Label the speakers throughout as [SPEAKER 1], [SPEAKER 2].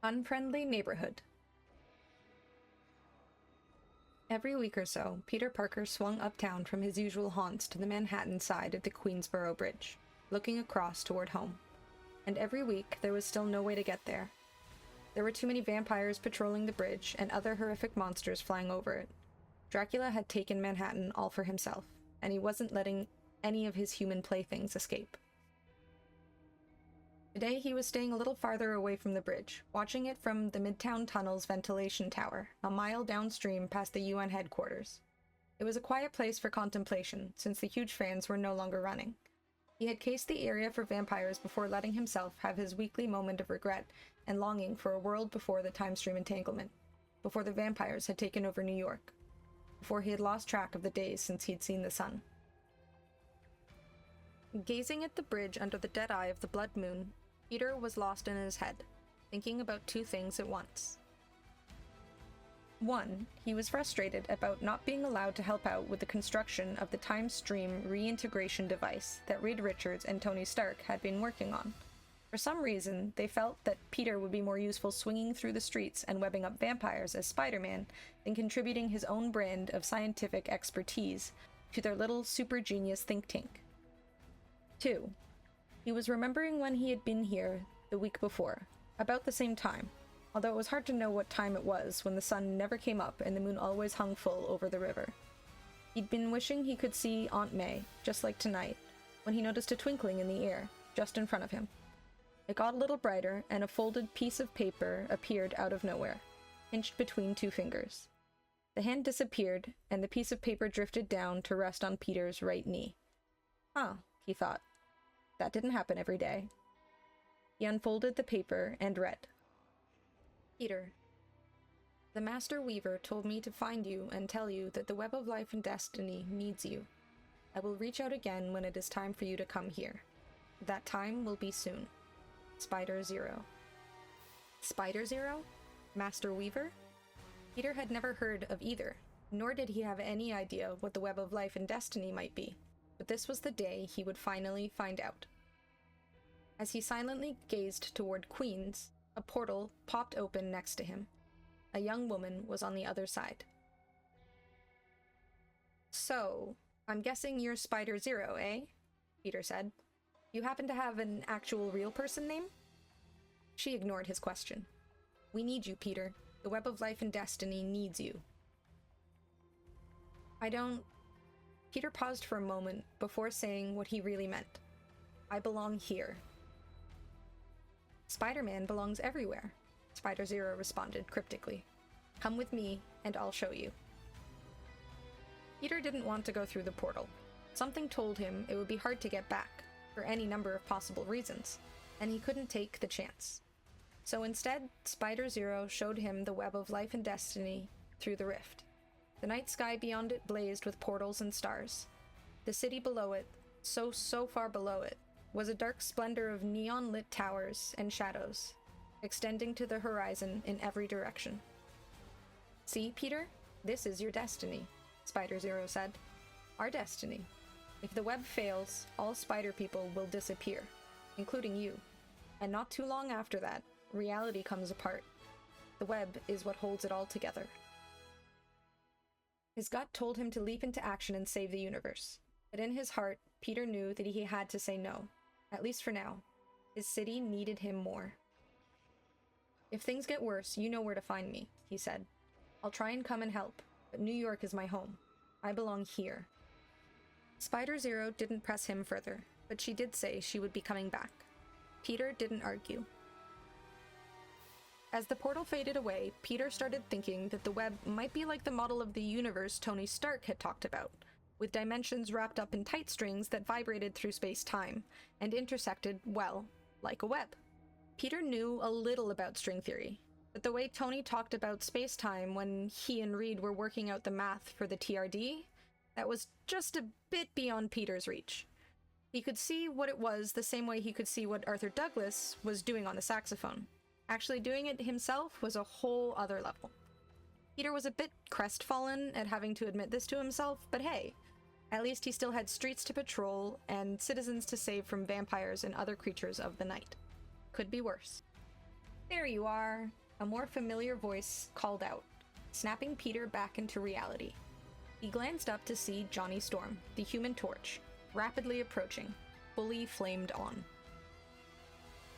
[SPEAKER 1] Unfriendly Neighborhood. Every week or so, Peter Parker swung uptown from his usual haunts to the Manhattan side of the Queensboro Bridge, looking across toward home. And every week, there was still no way to get there. There were too many vampires patrolling the bridge and other horrific monsters flying over it. Dracula had taken Manhattan all for himself, and he wasn't letting any of his human playthings escape. Today, he was staying a little farther away from the bridge, watching it from the Midtown Tunnel's ventilation tower, a mile downstream past the UN headquarters. It was a quiet place for contemplation, since the huge fans were no longer running. He had cased the area for vampires before letting himself have his weekly moment of regret and longing for a world before the time-stream entanglement, before the vampires had taken over New York, before he had lost track of the days since he'd seen the sun. Gazing at the bridge under the dead eye of the blood moon, Peter was lost in his head, thinking about two things at once. One, he was frustrated about not being allowed to help out with the construction of the time stream reintegration device that ReedRichards and Tony Stark had been working on. For some reason, they felt that Peter would be more useful swinging through the streets and webbing up vampires as Spider-Man than contributing his own brand of scientific expertise to their little super genius think tank. Two, he was remembering when he had been here the week before, about the same time, although it was hard to know what time it was when the sun never came up and the moon always hung full over the river. He'd been wishing he could see Aunt May, just like tonight, when he noticed a twinkling in the air, just in front of him. It got a little brighter, and a folded piece of paper appeared out of nowhere, pinched between two fingers. The hand disappeared, and the piece of paper drifted down to rest on Peter's right knee. Huh, he thought. That didn't happen every day. He unfolded the paper and read. Peter, the Master Weaver told me to find you and tell you that the Web of Life and Destiny needs you. I will reach out again when it is time for you to come here. That time will be soon. Spider-Zero. Spider-Zero? Master Weaver? Peter had never heard of either, nor did he have any idea what the Web of Life and Destiny might be. But this was the day he would finally find out. As he silently gazed toward Queens, a portal popped open next to him. A young woman was on the other side. So, I'm guessing you're Spider-Zero, eh? Peter said. You happen to have an actual real person name? She ignored his question. We need you, Peter. The Web of Life and Destiny needs you. Peter paused for a moment before saying what he really meant. I belong here. Spider-Man belongs everywhere, Spider-Zero responded cryptically. Come with me, and I'll show you. Peter didn't want to go through the portal. Something told him it would be hard to get back, for any number of possible reasons, and he couldn't take the chance. So instead, Spider-Zero showed him the Web of Life and Destiny through the rift. The night sky beyond it blazed with portals and stars. The city below it, so far below it, was a dark splendor of neon-lit towers and shadows, extending to the horizon in every direction. See, Peter? This is your destiny, Spider-Zero said. Our destiny. If the web fails, all spider people will disappear, including you. And not too long after that, reality comes apart. The web is what holds it all together. His gut told him to leap into action and save the universe. But in his heart, Peter knew that he had to say no, at least for now. His city needed him more. If things get worse, you know where to find me, he said. I'll try and come and help, but New York is my home. I belong here. Spider-Zero didn't press him further, but she did say she would be coming back. Peter didn't argue. As the portal faded away, Peter started thinking that the web might be like the model of the universe Tony Stark had talked about, with dimensions wrapped up in tight strings that vibrated through space-time, and intersected, well, like a web. Peter knew a little about string theory, but the way Tony talked about space-time when he and Reed were working out the math for the TRD, that was just a bit beyond Peter's reach. He could see what it was the same way he could see what Arthur Douglas was doing on the saxophone. Actually doing it himself was a whole other level. Peter was a bit crestfallen at having to admit this to himself, but hey, at least he still had streets to patrol and citizens to save from vampires and other creatures of the night. Could be worse. There you are, a more familiar voice called out, snapping Peter back into reality. He glanced up to see Johnny Storm, the Human Torch, rapidly approaching, fully flamed on.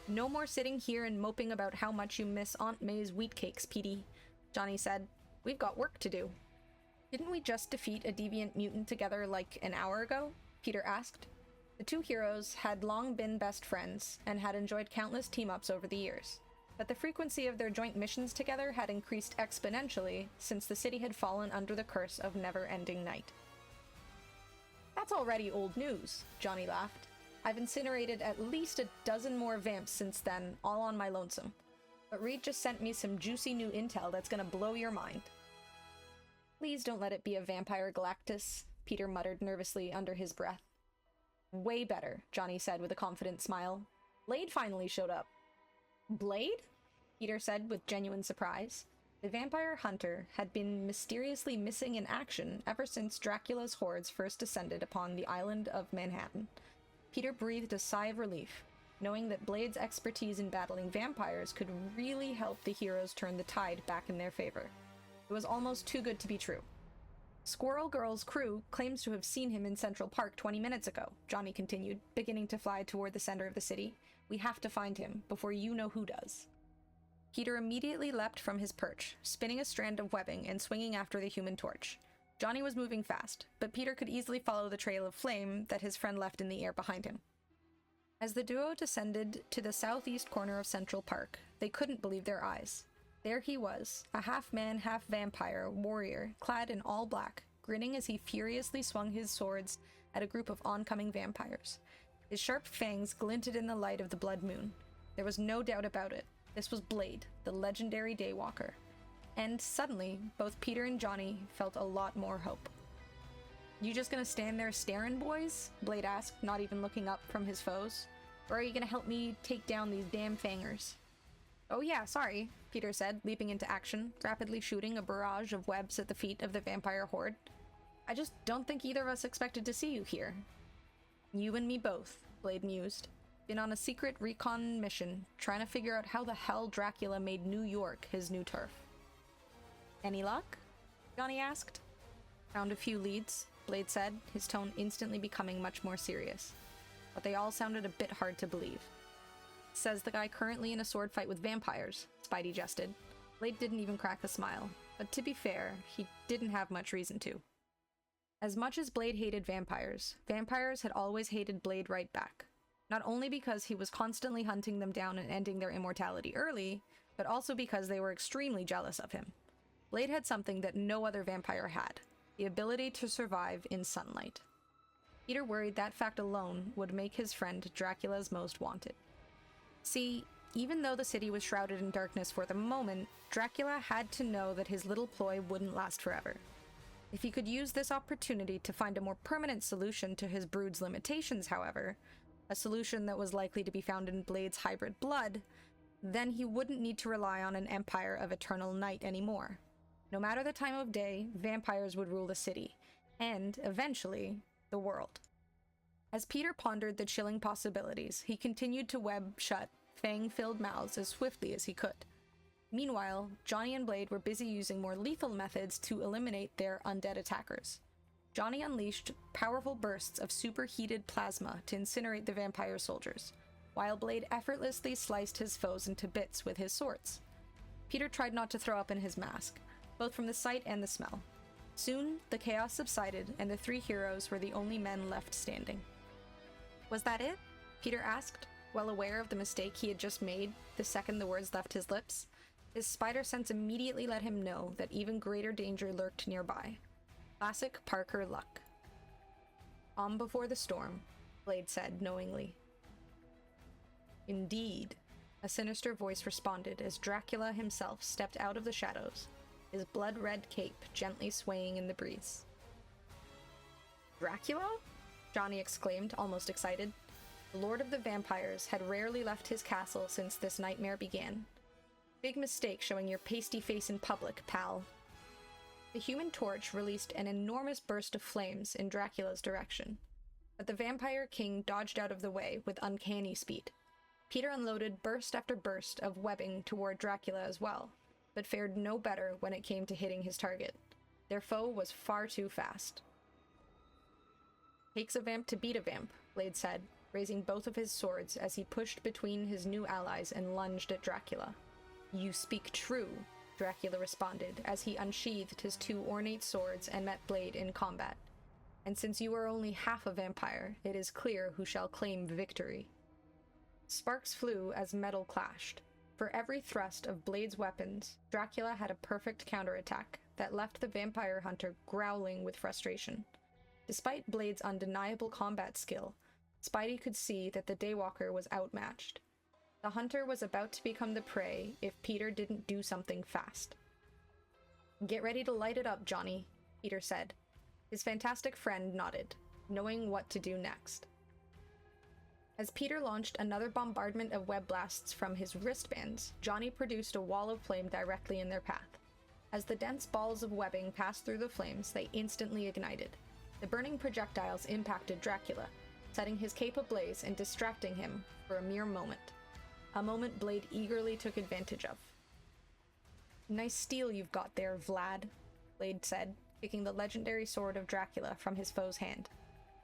[SPEAKER 1] No more sitting here and moping about how much you miss Aunt May's wheat cakes, Petey, Johnny said. We've got work to do. Didn't we just defeat a deviant mutant together like an hour ago? Peter asked. The two heroes had long been best friends and had enjoyed countless team-ups over the years, but the frequency of their joint missions together had increased exponentially since the city had fallen under the curse of never-ending night. That's already old news, Johnny laughed. I've incinerated at least a dozen more vamps since then, all on my lonesome. But Reed just sent me some juicy new intel that's gonna blow your mind. Please don't let it be a vampire Galactus, Peter muttered nervously under his breath. Way better, Johnny said with a confident smile. Blade finally showed up. Blade? Peter said with genuine surprise. The vampire hunter had been mysteriously missing in action ever since Dracula's hordes first descended upon the island of Manhattan. Peter breathed a sigh of relief, knowing that Blade's expertise in battling vampires could really help the heroes turn the tide back in their favor. It was almost too good to be true. Squirrel Girl's crew claims to have seen him in Central Park 20 minutes ago, Johnny continued, beginning to fly toward the center of the city. We have to find him, before you know who does. Peter immediately leapt from his perch, spinning a strand of webbing and swinging after the Human Torch. Johnny was moving fast, but Peter could easily follow the trail of flame that his friend left in the air behind him. As the duo descended to the southeast corner of Central Park, they couldn't believe their eyes. There he was, a half-man, half-vampire warrior, clad in all black, grinning as he furiously swung his swords at a group of oncoming vampires. His sharp fangs glinted in the light of the blood moon. There was no doubt about it. This was Blade, the legendary Daywalker. And suddenly, both Peter and Johnny felt a lot more hope. You just gonna stand there staring, boys? Blade asked, not even looking up from his foes. Or are you gonna help me take down these damn fangers? Oh yeah, sorry, Peter said, leaping into action, rapidly shooting a barrage of webs at the feet of the vampire horde. I just don't think either of us expected to see you here. You and me both, Blade mused. Been on a secret recon mission, trying to figure out how the hell Dracula made New York his new turf. Any luck? Johnny asked. Found a few leads, Blade said, his tone instantly becoming much more serious. But they all sounded a bit hard to believe. Says the guy currently in a sword fight with vampires, Spidey jested. Blade didn't even crack a smile, but to be fair, he didn't have much reason to. As much as Blade hated vampires, vampires had always hated Blade right back. Not only because he was constantly hunting them down and ending their immortality early, but also because they were extremely jealous of him. Blade had something that no other vampire had, the ability to survive in sunlight. Peter worried that fact alone would make his friend Dracula's most wanted. See, even though the city was shrouded in darkness for the moment, Dracula had to know that his little ploy wouldn't last forever. If he could use this opportunity to find a more permanent solution to his brood's limitations, however, a solution that was likely to be found in Blade's hybrid blood, then he wouldn't need to rely on an empire of eternal night anymore. No matter the time of day, vampires would rule the city, and, eventually, the world. As Peter pondered the chilling possibilities, he continued to web shut fang-filled mouths as swiftly as he could. Meanwhile, Johnny and Blade were busy using more lethal methods to eliminate their undead attackers. Johnny unleashed powerful bursts of superheated plasma to incinerate the vampire soldiers, while Blade effortlessly sliced his foes into bits with his swords. Peter tried not to throw up in his mask, both from the sight and the smell. Soon, the chaos subsided, and the three heroes were the only men left standing. Was that it? Peter asked, well aware of the mistake he had just made the second the words left his lips. His spider sense immediately let him know that even greater danger lurked nearby. Classic Parker luck. Calm before the storm, Blade said knowingly. Indeed, a sinister voice responded as Dracula himself stepped out of the shadows, his blood-red cape gently swaying in the breeze. Dracula? Johnny exclaimed, almost excited. The Lord of the Vampires had rarely left his castle since this nightmare began. Big mistake showing your pasty face in public, pal. The Human Torch released an enormous burst of flames in Dracula's direction, but the Vampire King dodged out of the way with uncanny speed. Peter unloaded burst after burst of webbing toward Dracula as well, but fared no better when it came to hitting his target. Their foe was far too fast. "Takes a vamp to beat a vamp," Blade said, raising both of his swords as he pushed between his new allies and lunged at Dracula. "You speak true," Dracula responded as he unsheathed his two ornate swords and met Blade in combat. "And since you are only half a vampire, it is clear who shall claim victory." Sparks flew as metal clashed. For every thrust of Blade's weapons, Dracula had a perfect counterattack that left the vampire hunter growling with frustration. Despite Blade's undeniable combat skill, Spidey could see that the Daywalker was outmatched. The hunter was about to become the prey if Peter didn't do something fast. "Get ready to light it up, Johnny," Peter said. His fantastic friend nodded, knowing what to do next. As Peter launched another bombardment of web blasts from his wristbands, Johnny produced a wall of flame directly in their path. As the dense balls of webbing passed through the flames, they instantly ignited. The burning projectiles impacted Dracula, setting his cape ablaze and distracting him for a mere moment. A moment Blade eagerly took advantage of. "Nice steel you've got there, Vlad," Blade said, kicking the legendary sword of Dracula from his foe's hand.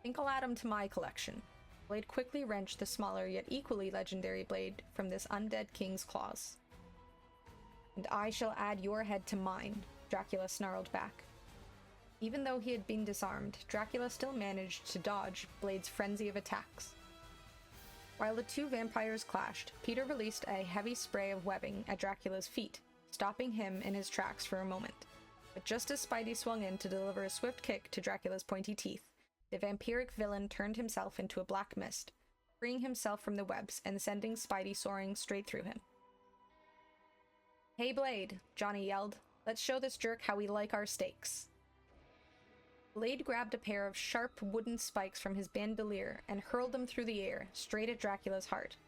[SPEAKER 1] "Think I'll add him to my collection." Blade quickly wrenched the smaller yet equally legendary blade from this undead king's claws. "And I shall add your head to mine," Dracula snarled back. Even though he had been disarmed, Dracula still managed to dodge Blade's frenzy of attacks. While the two vampires clashed, Peter released a heavy spray of webbing at Dracula's feet, stopping him in his tracks for a moment. But just as Spidey swung in to deliver a swift kick to Dracula's pointy teeth, the vampiric villain turned himself into a black mist, freeing himself from the webs and sending Spidey soaring straight through him. "Hey Blade," Johnny yelled. "Let's show this jerk how we like our steaks." Blade grabbed a pair of sharp wooden spikes from his bandolier and hurled them through the air, straight at Dracula's heart.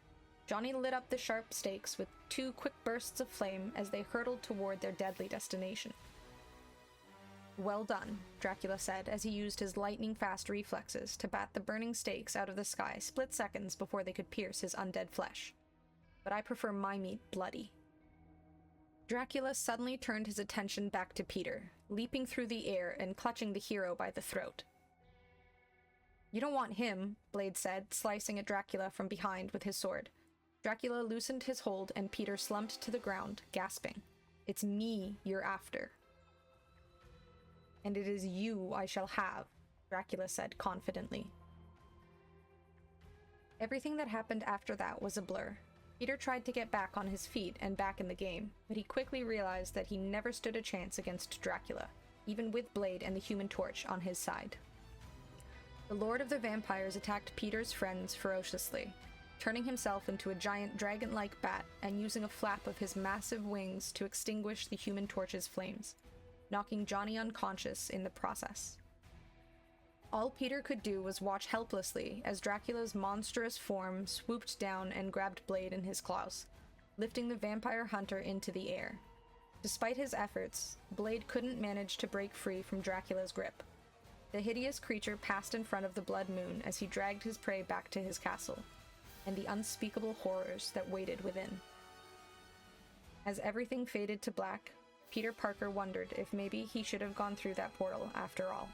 [SPEAKER 1] Johnny lit up the sharp stakes with two quick bursts of flame as they hurtled toward their deadly destination. "Well done," Dracula said as he used his lightning-fast reflexes to bat the burning stakes out of the sky split seconds before they could pierce his undead flesh. "But I prefer my meat bloody." Dracula suddenly turned his attention back to Peter, leaping through the air and clutching the hero by the throat. "You don't want him," Blade said, slicing at Dracula from behind with his sword. Dracula loosened his hold and Peter slumped to the ground, gasping. "It's me you're after." "And it is you I shall have," Dracula said confidently. Everything that happened after that was a blur. Peter tried to get back on his feet and back in the game, but he quickly realized that he never stood a chance against Dracula, even with Blade and the Human Torch on his side. The Lord of the Vampires attacked Peter's friends ferociously, turning himself into a giant dragon-like bat and using a flap of his massive wings to extinguish the Human Torch's flames, knocking Johnny unconscious in the process. All Peter could do was watch helplessly as Dracula's monstrous form swooped down and grabbed Blade in his claws, lifting the vampire hunter into the air. Despite his efforts, Blade couldn't manage to break free from Dracula's grip. The hideous creature passed in front of the Blood Moon as he dragged his prey back to his castle, and the unspeakable horrors that waited within. As everything faded to black, Peter Parker wondered if maybe he should have gone through that portal after all.